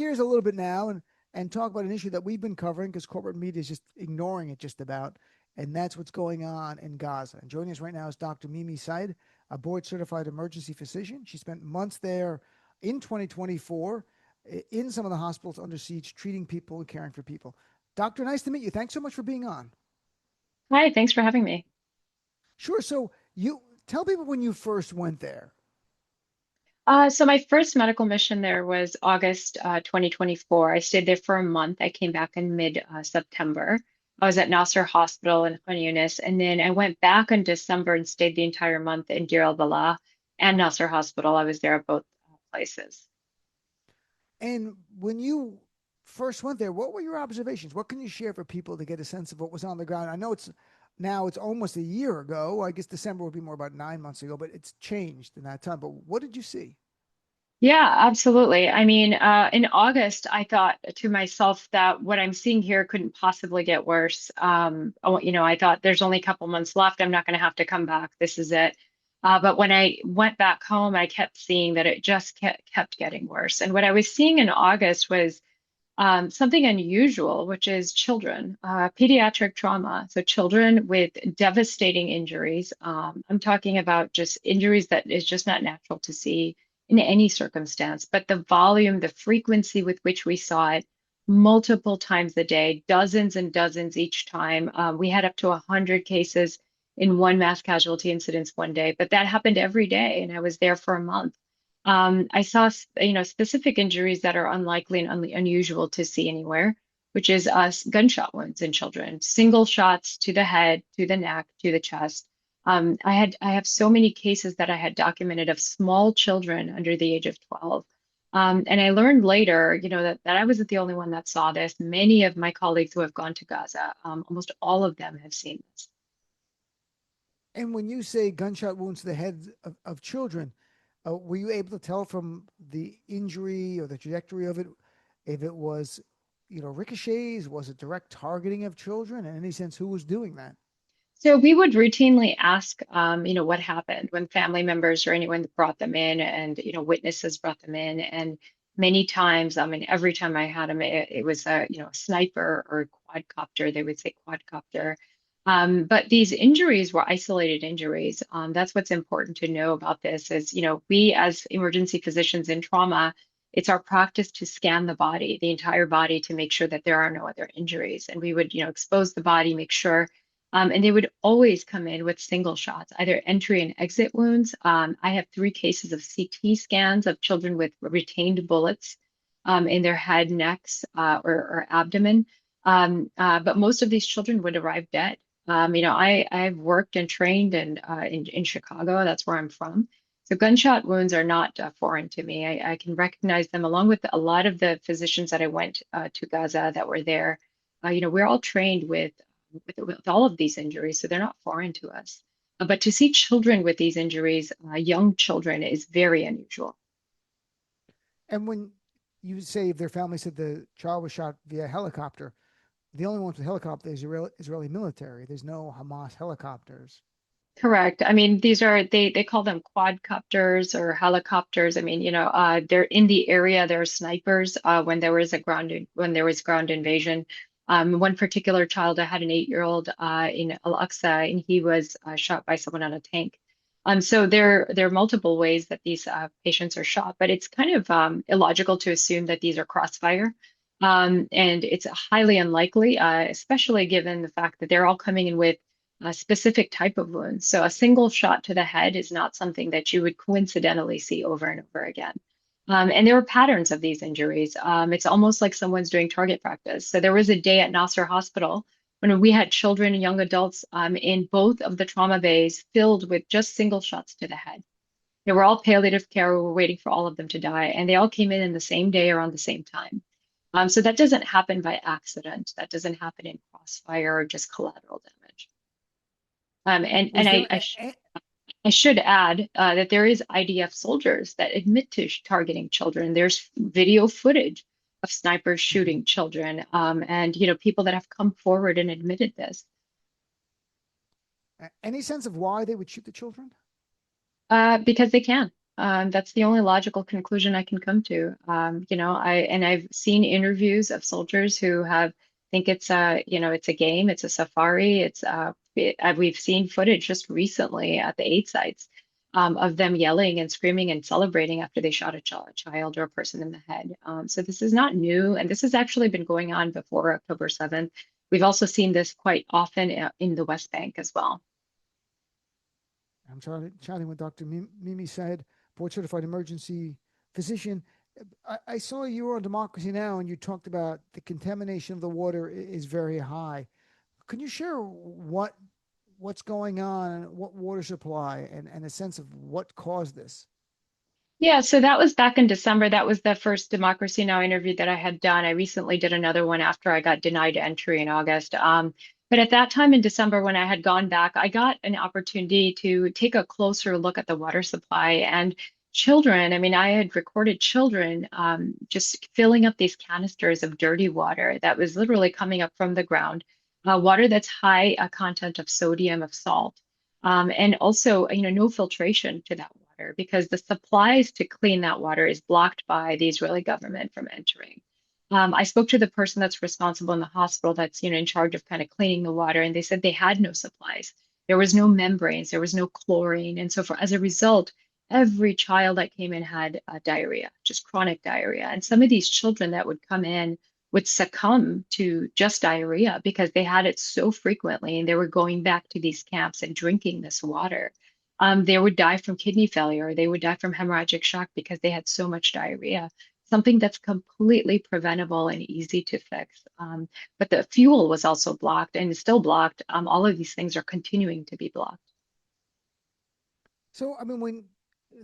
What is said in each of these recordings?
gears a little bit now and talk about an issue that we've been covering because corporate media is just ignoring it just about, and that's what's going on in Gaza. And joining us right now is Dr. Mimi Syed, a board-certified emergency physician. She spent months there in 2024 in some of the hospitals under siege, treating people and caring for people. Doctor, nice to meet you. Thanks so much for being on. Hi, thanks for having me. Sure. So you tell people when you first went there. So my first medical mission there was August 2024. I stayed there for a month. I came back in mid September. I was at Nasser Hospital in Khan Yunis, and then I went back in December and stayed the entire month in Deir al-Balah and Nasser Hospital. I was there at both places. And when you first went there, what were your observations? What can you share for people to get a sense of what was on the ground? I know it's almost a year ago. I guess December would be more about 9 months ago, but it's changed in that time. But what did you see? Yeah, absolutely. I mean, in August, I thought to myself that what I'm seeing here couldn't possibly get worse. I thought there's only a couple months left. I'm not going to have to come back. This is it. But when I went back home, I kept seeing that it just kept getting worse. And what I was seeing in August was something unusual, which is children, pediatric trauma. So children with devastating injuries. I'm talking about just injuries that is just not natural to see in any circumstance, but the volume, the frequency with which we saw it multiple times a day, dozens and dozens each time. We had up to 100 cases in one mass casualty incidents one day, but that happened every day, and I was there for a month. I saw, specific injuries that are unlikely and unusual to see anywhere, which is gunshot wounds in children, single shots to the head, to the neck, to the chest. I have so many cases that I had documented of small children under the age of 12. And I learned later, that I wasn't the only one that saw this. Many of my colleagues who have gone to Gaza, almost all of them have seen this. And when you say gunshot wounds to the heads of children, were you able to tell from the injury or the trajectory of it if it was, ricochets? Was it direct targeting of children? In any sense, who was doing that? So we would routinely ask, what happened when family members or anyone brought them in, and witnesses brought them in, and many times, I mean, every time I had them, it was a sniper or a quadcopter. They would say quadcopter. But these injuries were isolated injuries. That's what's important to know about this is, we as emergency physicians in trauma, it's our practice to scan the body, the entire body, to make sure that there are no other injuries. And we would, expose the body, make sure and they would always come in with single shots, either entry and exit wounds. I have 3 cases of CT scans of children with retained bullets in their head, necks, or abdomen. But most of these children would arrive dead. I've worked and trained in Chicago. That's where I'm from. So gunshot wounds are not foreign to me. I can recognize them along with a lot of the physicians that I went to Gaza that were there. We're all trained with all of these injuries, so they're not foreign to us. But to see children with these injuries, young children, is very unusual. And when you say their family said the child was shot via helicopter, the only ones with helicopters is Israeli military. There's no Hamas helicopters. Correct. I mean, these are they call them quadcopters or helicopters. I mean, they're in the area. There are snipers when there was ground invasion. One particular child, I had an 8-year-old in Al-Aqsa, and he was shot by someone on a tank. So there are multiple ways that these patients are shot, but it's kind of illogical to assume that these are crossfire. And it's highly unlikely, especially given the fact that they're all coming in with a specific type of wound. So a single shot to the head is not something that you would coincidentally see over and over again. And there were patterns of these injuries. It's almost like someone's doing target practice. So there was a day at Nasser Hospital when we had children and young adults in both of the trauma bays filled with just single shots to the head. They were all palliative care. We were waiting for all of them to die, and they all came in the same day around the same time. So that doesn't happen by accident. That doesn't happen in crossfire or just collateral damage. And Was there I should add that there is IDF soldiers that admit to targeting children. There's video footage of snipers shooting children, and people that have come forward and admitted this. any sense of why they would shoot the children? Because they can. That's the only logical conclusion I can come to. I've seen interviews of soldiers who have think it's it's a game, it's a safari, we've seen footage just recently at the aid sites of them yelling and screaming and celebrating after they shot a child or a person in the head. So this is not new, and this has actually been going on before October 7th. We've also seen this quite often in the West Bank as well. I'm chatting with Dr. Mimi Syed, board certified emergency physician. I saw you were on Democracy Now! And you talked about the contamination of the water is very high. Can you share what's going on, what water supply, and a sense of what caused this? Yeah, so that was back in December. That was the first Democracy Now! Interview that I had done. I recently did another one after I got denied entry in August. But at that time in December, when I had gone back, I got an opportunity to take a closer look at the water supply and children. I mean, I had recorded children just filling up these canisters of dirty water that was literally coming up from the ground, water that's high content of sodium, of salt. And also, no filtration to that water because the supplies to clean that water is blocked by the Israeli government from entering. I spoke to the person that's responsible in the hospital that's, in charge of kind of cleaning the water, and they said they had no supplies. There was no membranes, there was no chlorine, and so as a result, every child that came in had diarrhea, just chronic diarrhea. And some of these children that would come in would succumb to just diarrhea because they had it so frequently and they were going back to these camps and drinking this water. They would die from kidney failure, or they would die from hemorrhagic shock because they had so much diarrhea, something that's completely preventable and easy to fix. But the fuel was also blocked and is still blocked. All of these things are continuing to be blocked. So, I mean, when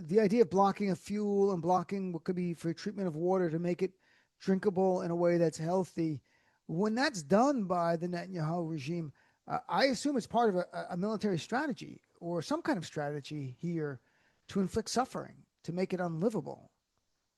the idea of blocking a fuel and blocking what could be for treatment of water to make it drinkable in a way that's healthy, when that's done by the Netanyahu regime, I assume it's part of a military strategy or some kind of strategy here to inflict suffering, to make it unlivable.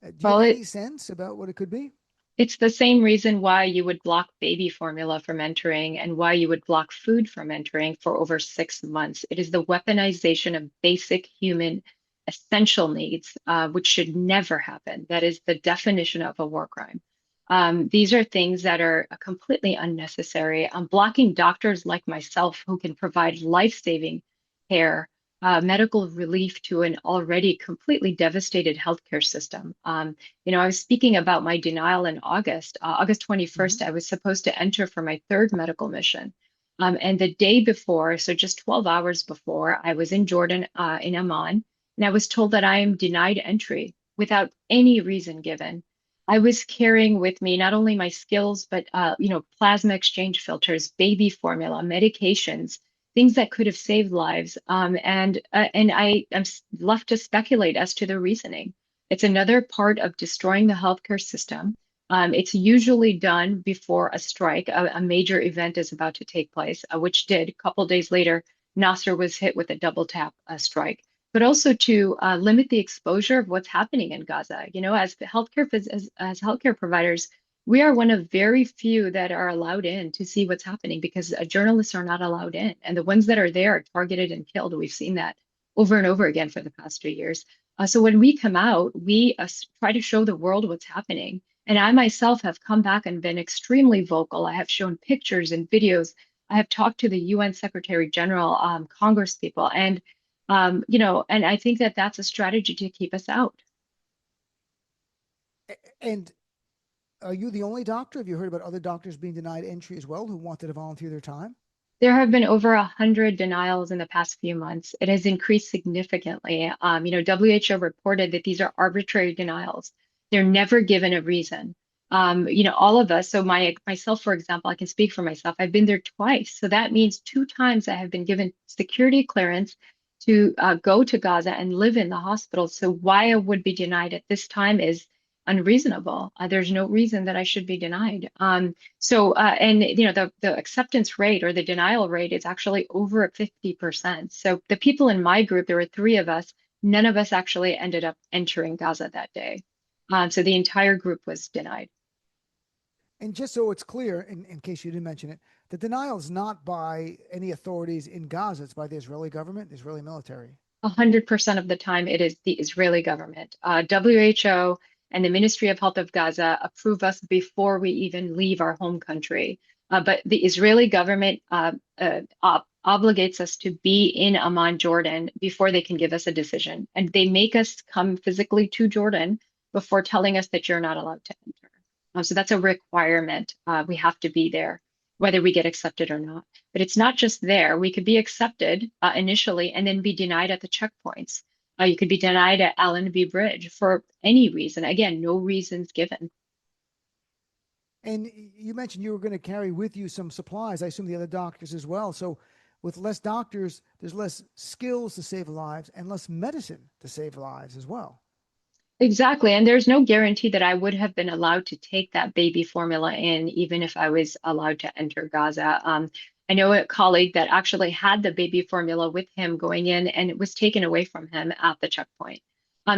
Do you have Well, any sense about what it could be? it's the same reason why you would block baby formula from entering and why you would block food from entering for over 6 months. It is the weaponization of basic human essential needs, which should never happen. That is the definition of a war crime. These are things that are completely unnecessary. Blocking doctors like myself who can provide life-saving care, medical relief to an already completely devastated healthcare system. I was speaking about my denial in August. August Mm-hmm. 21st, I was supposed to enter for my third medical mission. And the day before, so just 12 hours before, I was in Jordan, in Amman, and I was told that I am denied entry without any reason given. I was carrying with me not only my skills, but plasma exchange filters, baby formula, medications, things that could have saved lives. And I am left to speculate as to the reasoning. It's another part of destroying the healthcare system. It's usually done before a strike, a major event is about to take place, which did. A couple days later, Nasser was hit with a double tap strike, but also to limit the exposure of what's happening in Gaza. As the as healthcare providers, we are one of very few that are allowed in to see what's happening because journalists are not allowed in, and the ones that are there are targeted and killed. We've seen that over and over again for the past 2 years. So when we come out, we try to show the world what's happening. And I myself have come back and been extremely vocal. I have shown pictures and videos. I have talked to the UN Secretary General, Congress people, and I think that that's a strategy to keep us out. And are you the only doctor? Have you heard about other doctors being denied entry as well who wanted to volunteer their time? There have been over 100 denials in the past few months. It has increased significantly. WHO reported that these are arbitrary denials. They're never given a reason. All of us, so myself, for example, I can speak for myself. I've been there twice. So that means 2 times I have been given security clearance to go to Gaza and live in the hospital. So why I would be denied at this time is unreasonable. There's no reason that I should be denied. And the acceptance rate or the denial rate is actually over 50%. So the people in my group, there were 3 of us, none of us actually ended up entering Gaza that day. So the entire group was denied. And just so it's clear, in case you didn't mention it, the denial is not by any authorities in Gaza. It's by the Israeli government, the Israeli military. 100% of the time, it is the Israeli government. WHO and the Ministry of Health of Gaza approve us before we even leave our home country. But the Israeli government obligates us to be in Amman, Jordan, before they can give us a decision. And they make us come physically to Jordan before telling us that you're not allowed to enter. So that's a requirement. We have to be there, whether we get accepted or not. But it's not just there. We could be accepted initially and then be denied at the checkpoints. You could be denied at Allenby Bridge for any reason. Again, no reasons given. And you mentioned you were going to carry with you some supplies. I assume the other doctors as well. So, with less doctors, there's less skills to save lives and less medicine to save lives as well. Exactly. And there's no guarantee that I would have been allowed to take that baby formula in, even if I was allowed to enter Gaza. I know a colleague that actually had the baby formula with him going in, and it was taken away from him at the checkpoint.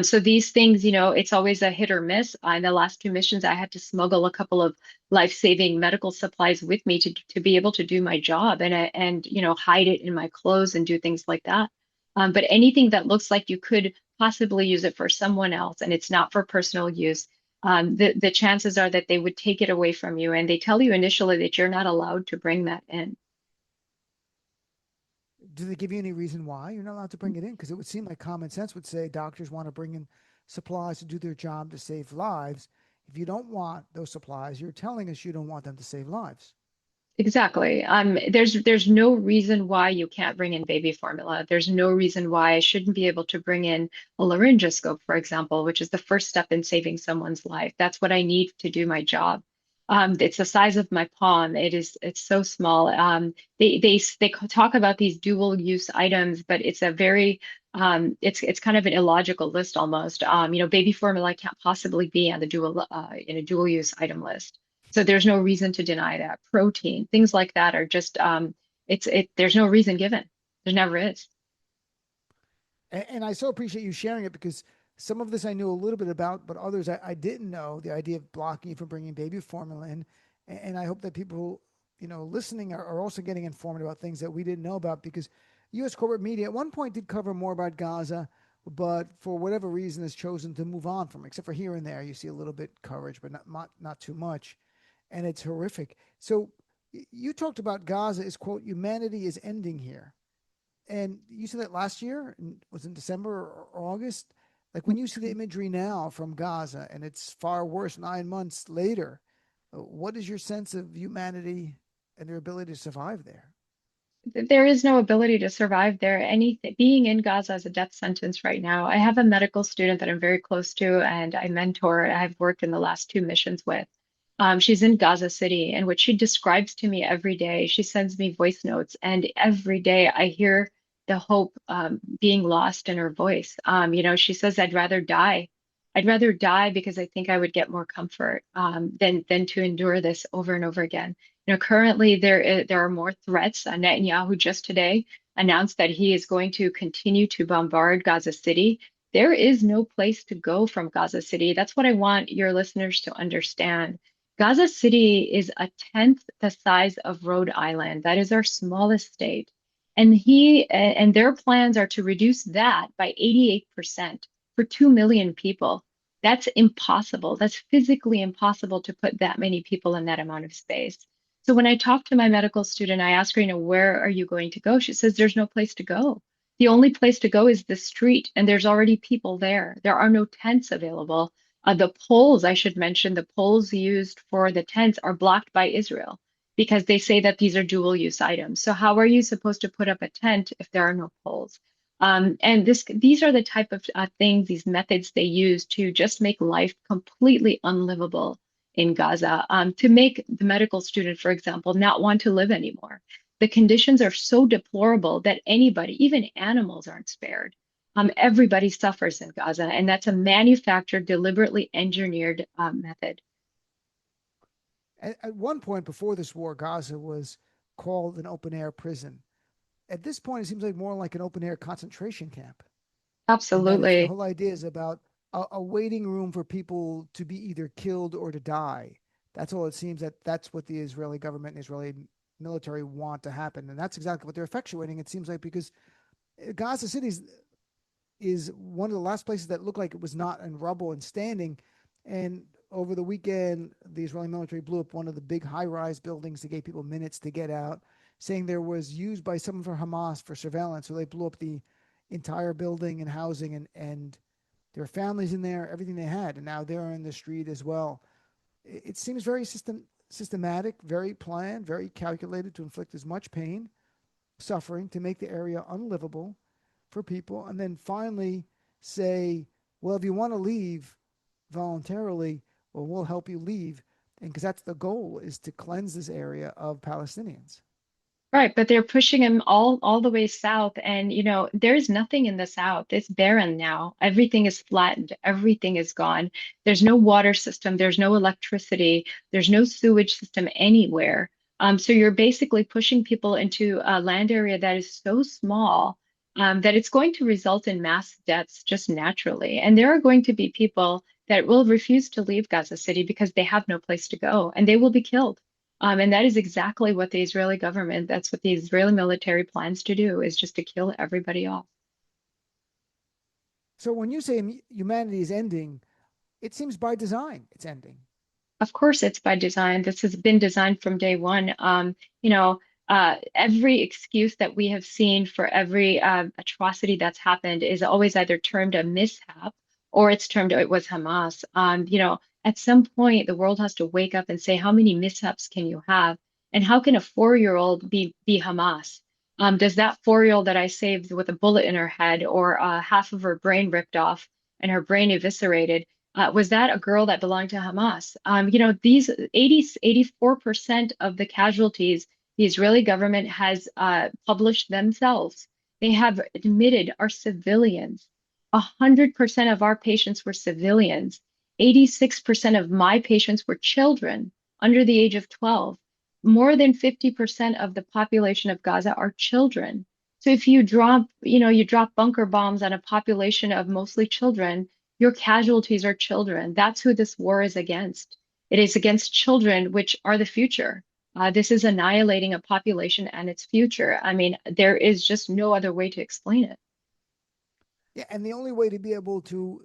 So these things, it's always a hit or miss. In the last two missions, I had to smuggle a couple of life-saving medical supplies with me to be able to do my job and hide it in my clothes and do things like that. But anything that looks like you could possibly use it for someone else and it's not for personal use, the chances are that they would take it away from you. And they tell you initially that you're not allowed to bring that in. Do they give you any reason why you're not allowed to bring it in? Because it would seem like common sense would say doctors want to bring in supplies to do their job to save lives. If you don't want those supplies, you're telling us you don't want them to save lives. Exactly. There's no reason why you can't bring in baby formula. There's no reason why I shouldn't be able to bring in a laryngoscope, for example, which is the first step in saving someone's life. That's what I need to do my job. It's the size of my palm. It's so small. They talk about these dual use items, but it's a very it's kind of an illogical list almost. Baby formula can't possibly be on the dual in a dual use item list. So there's no reason to deny that. Protein, things like that are just there's no reason given. There never is. And I so appreciate you sharing it because some of this I knew a little bit about, but others I didn't know. The idea of blocking you from bringing baby formula in, and I hope that people, listening are also getting informed about things that we didn't know about because U.S. corporate media at one point did cover more about Gaza, but for whatever reason has chosen to move on from it, except for here and there you see a little bit coverage, but not too much, and it's horrific. So you talked about Gaza as quote humanity is ending here. And you said that last year was in December or August. Like when you see the imagery now from Gaza and it's far worse 9 months later, what is your sense of humanity and their ability to survive there? There is no ability to survive there. Anything being in Gaza is a death sentence right now. I have a medical student that I'm very close to and I mentor. I've worked in the last two missions with. She's in Gaza City, and what she describes to me every day, she sends me voice notes, and every day I hear the hope being lost in her voice. She says, "I'd rather die. I'd rather die because I think I would get more comfort than to endure this over and over again." Currently there are more threats. Netanyahu just today announced that he is going to continue to bombard Gaza City. There is no place to go from Gaza City. That's what I want your listeners to understand. Gaza City is a tenth the size of Rhode Island. That is our smallest state. And their plans are to reduce that by 88% for 2 million people. That's impossible. That's physically impossible to put that many people in that amount of space. So when I talk to my medical student, I ask her, where are you going to go? She says, there's no place to go. The only place to go is the street, and there's already people there. There are no tents available. The poles, I should mention, the poles used for the tents are blocked by Israel because they say that these are dual use items. So how are you supposed to put up a tent if there are no poles? And these are the type of things, these methods they use to just make life completely unlivable in Gaza, to make the medical student, for example, not want to live anymore. The conditions are so deplorable that anybody, even animals, aren't spared. Everybody suffers in Gaza, and that's a manufactured, deliberately engineered method. At one point before this war, Gaza was called an open air prison. At this point, it seems like more like an open air concentration camp, and that it's the Absolutely. whole idea is about a waiting room for people to be either killed or to die. That's all it seems that's what the Israeli government and Israeli military want to happen, and that's exactly what they're effectuating. It seems like because Gaza City's is one of the last places that looked like it was not in rubble and standing. And over the weekend, the Israeli military blew up one of the big high-rise buildings that gave people minutes to get out, saying there was used by someone from Hamas for surveillance. So they blew up the entire building and housing, and there were families in there, everything they had, and now they're in the street as well. It seems very systematic, very planned, very calculated to inflict as much pain, suffering, to make the area unlivable for people, and then finally say, well, if you want to leave voluntarily, well, we'll help you leave. And because that's the goal, is to cleanse this area of Palestinians. Right, but they're pushing him all the way south, and there's nothing in the south. It's barren now. Everything is flattened. Everything is gone. There's no water system. There's no electricity. There's no sewage system anywhere. So you're basically pushing people into a land area that is so small that it's going to result in mass deaths just naturally. And there are going to be people that will refuse to leave Gaza City because they have no place to go, and they will be killed. And that is exactly what the Israeli government, that's what the Israeli military plans to do, is just to kill everybody off. So when you say humanity is ending, it seems by design it's ending. Of course, it's by design. This has been designed from day one. Every excuse that we have seen for every atrocity that's happened is always either termed a mishap or it's termed it was Hamas. At some point, the world has to wake up and say, how many mishaps can you have? And how can a 4-year-old be Hamas? Does that 4-year-old that I saved with a bullet in her head or half of her brain ripped off and her brain eviscerated? Was that a girl that belonged to Hamas? These 84% of the casualties the Israeli government has published themselves, they have admitted are civilians. 100% of our patients were civilians. 86% of my patients were children under the age of 12. More than 50% of the population of Gaza are children. So if you drop bunker bombs on a population of mostly children, your casualties are children. That's who this war is against. It is against children, which are the future. This is annihilating a population and its future. I mean, there is just no other way to explain it. Yeah, and the only way to be able to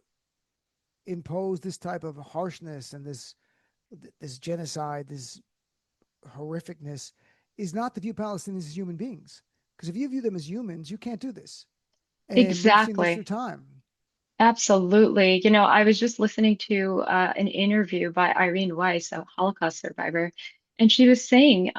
impose this type of harshness and this genocide, this horrificness, is not to view Palestinians as human beings. Because if you view them as humans, you can't do this. And we've seen this through Exactly. time. Absolutely. I was just listening to an interview by Irene Weiss, a Holocaust survivor, and she was saying,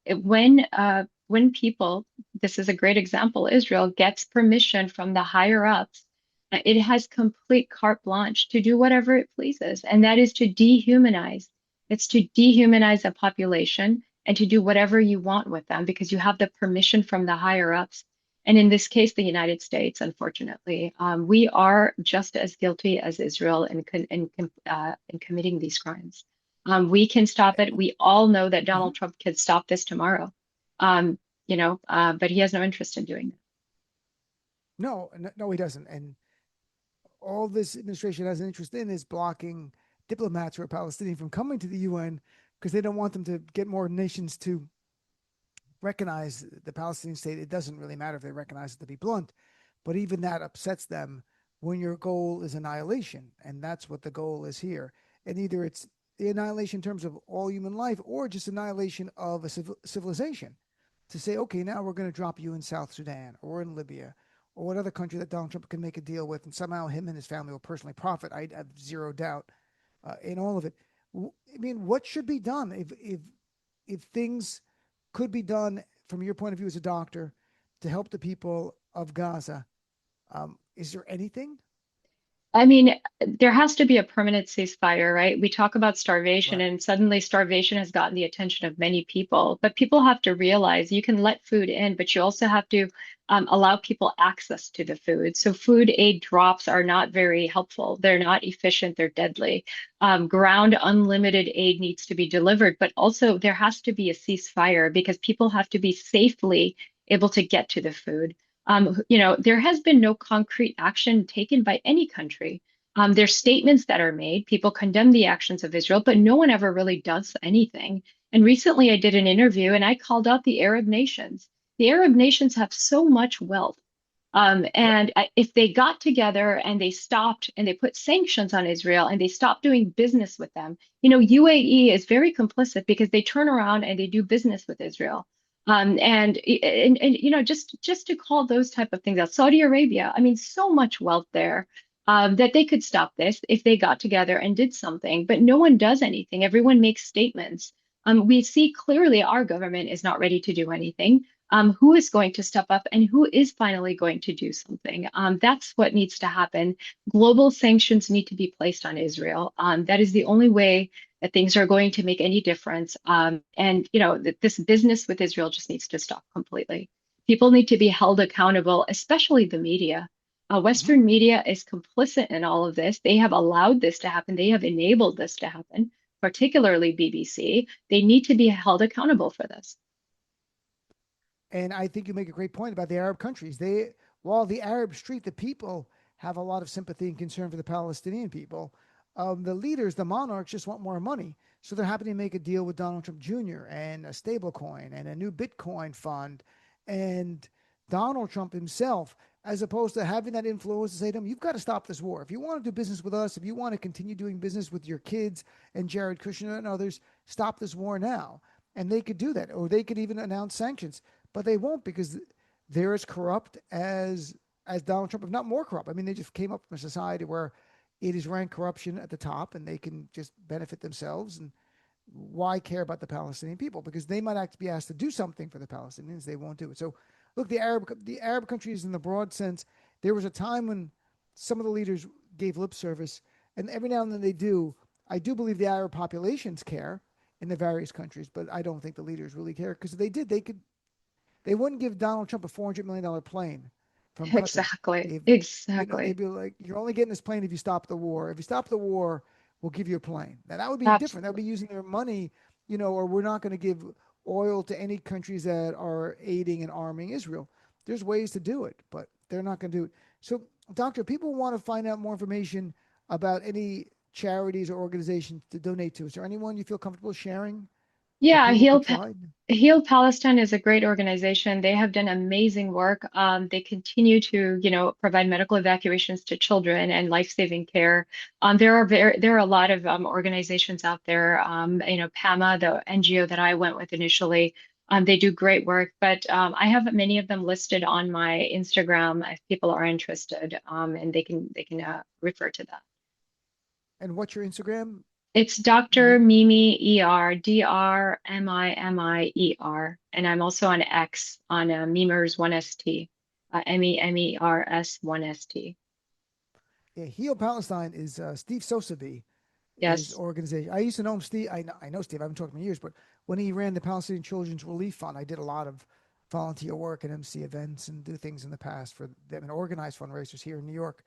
when people, this is a great example, Israel gets permission from the higher ups, it has complete carte blanche to do whatever it pleases, and that is to dehumanize. It's to dehumanize a population and to do whatever you want with them because you have the permission from the higher ups. And in this case, the United States, unfortunately, we are just as guilty as Israel in committing these crimes. We can stop it. We all know that Mhm. Donald Trump could stop this tomorrow, but he has no interest in doing that. No, no, he doesn't. And all this administration has an interest in is blocking diplomats who are Palestinian from coming to the UN because they don't want them to get more nations to recognize the Palestinian state. It doesn't really matter if they recognize it, to be blunt, but even that upsets them when your goal is annihilation. And that's what the goal is here. And either it's the annihilation in terms of all human life or just annihilation of a civilization to say, okay, now we're going to drop you in South Sudan or in Libya or what other country that Donald Trump can make a deal with. And somehow him and his family will personally profit. I have zero doubt in all of it. I mean, what should be done if things could be done from your point of view as a doctor to help the people of Gaza? Is there anything? I mean, there has to be a permanent ceasefire, right? We talk about starvation, Right. and suddenly starvation has gotten the attention of many people. But people have to realize you can let food in, but you also have to allow people access to the food. So food aid drops are not very helpful. They're not efficient. They're deadly. Ground unlimited aid needs to be delivered, but also there has to be a ceasefire because people have to be safely able to get to the food. There has been no concrete action taken by any country. There's statements that are made. People condemn the actions of Israel, but no one ever really does anything. And recently I did an interview and I called out the Arab nations. The Arab nations have so much wealth. Yep. And if they got together and they stopped and they put sanctions on Israel and they stopped doing business with them, UAE is very complicit because they turn around and they do business with Israel. And just to call those type of things out, Saudi Arabia, I mean, so much wealth there, that they could stop this if they got together and did something, but no one does anything. Everyone makes statements. We see clearly our government is not ready to do anything. Who is going to step up and who is finally going to do something? That's what needs to happen. Global sanctions need to be placed on Israel. That is the only way that things are going to make any difference. And this business with Israel just needs to stop completely. People need to be held accountable, especially the media. Mhm. Western media is complicit in all of this. They have allowed this to happen. They have enabled this to happen, particularly BBC. They need to be held accountable for this. And I think you make a great point about the Arab countries. While the Arab street, the people have a lot of sympathy and concern for the Palestinian people. The leaders, the monarchs, just want more money. So they're happy to make a deal with Donald Trump Jr. and a stable coin and a new Bitcoin fund. And Donald Trump himself, as opposed to having that influence to say to him, you've got to stop this war. If you want to do business with us, if you want to continue doing business with your kids and Jared Kushner and others, stop this war now. And they could do that. Or they could even announce sanctions, but they won't because they're as corrupt as Donald Trump, if not more corrupt. I mean, they just came up from a society where it is ranked corruption at the top, and they can just benefit themselves. And why care about the Palestinian people? Because they might actually be asked to do something for the Palestinians, they won't do it. So, look, the Arab countries, in the broad sense, there was a time when some of the leaders gave lip service, and every now and then they do. I do believe the Arab populations care in the various countries, but I don't think the leaders really care because if they did, they wouldn't give Donald Trump a $400 million plane from Qatar. Exactly. If they'd Exactly. be like, "You're only getting this plane if you stop the war. If you stop the war, we'll give you a plane." Now that would be different. That would be Absolutely. using their money, or we're not going to give oil to any countries that are aiding and arming Israel. There's ways to do it, but they're not going to do it. So, Doctor, people want to find out more information about any charities or organizations to donate to. Is there anyone you feel comfortable sharing that Yeah, people could try? Heal Palestine is a great organization. They have done amazing work. They continue to, provide medical evacuations to children and life-saving care. There are a lot of organizations out there. PAMA, the NGO that I went with initially, they do great work. But I have many of them listed on my Instagram if people are interested, and they can refer to that. And what's your Instagram It's Dr. name? Mimi ER, DrMimier, and I'm also on X on Memers 1ST, MEMERS 1ST. Yeah, Heal Palestine is Steve Sosaby, his Yes. organization. I used to know him, Steve. I know Steve. I haven't talked to him in years, but when he ran the Palestinian Children's Relief Fund, I did a lot of volunteer work and MC events and do things in the past for them and organize fundraisers here in New York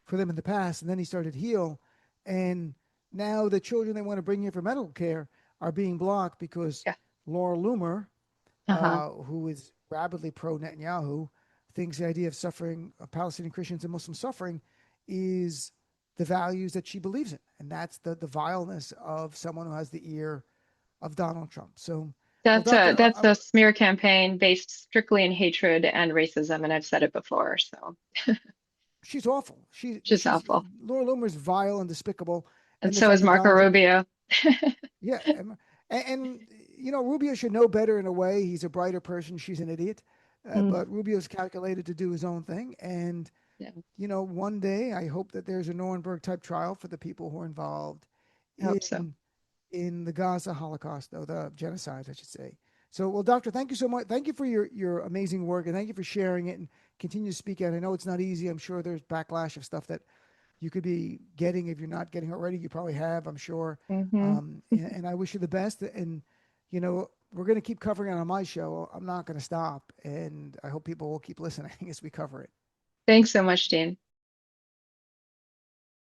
for them in the past. And then he started Heal, and now the children they want to bring in for medical care are being blocked because Yeah. Laura Loomer, Uh-huh. who is rabidly pro Netanyahu, thinks the idea of suffering, of Palestinian Christians and Muslim suffering, is the values that she believes in. And that's the vileness of someone who has the ear of Donald Trump. So, well, That's a Doctor, that's a smear campaign based strictly in hatred and racism, and I've said it before, so she's awful. just awful. Laura Loomer is vile and despicable. And And the so fact is that Marco Donald Trump, Rubio. yeah, Rubio should know better in a way. He's a brighter person. She's an idiot. But Mhm. Rubio's calculated to do his own thing. And Yeah, one day I hope that there's a Nuremberg type trial for the people who are involved I hope so. in the Gaza Holocaust, or the genocide, I should say. So, well, Doctor, thank you so much. Thank you for your amazing work, and thank you for sharing it and continue to speak out. I know it's not easy. I'm sure there's backlash of stuff that you could be getting if you're not getting it already. You probably have, I'm sure. Hmm. And I wish you the best. And we're going to keep covering it on my show. I'm not going to stop, and I hope people will keep listening as we cover it. Thanks so much, Dean.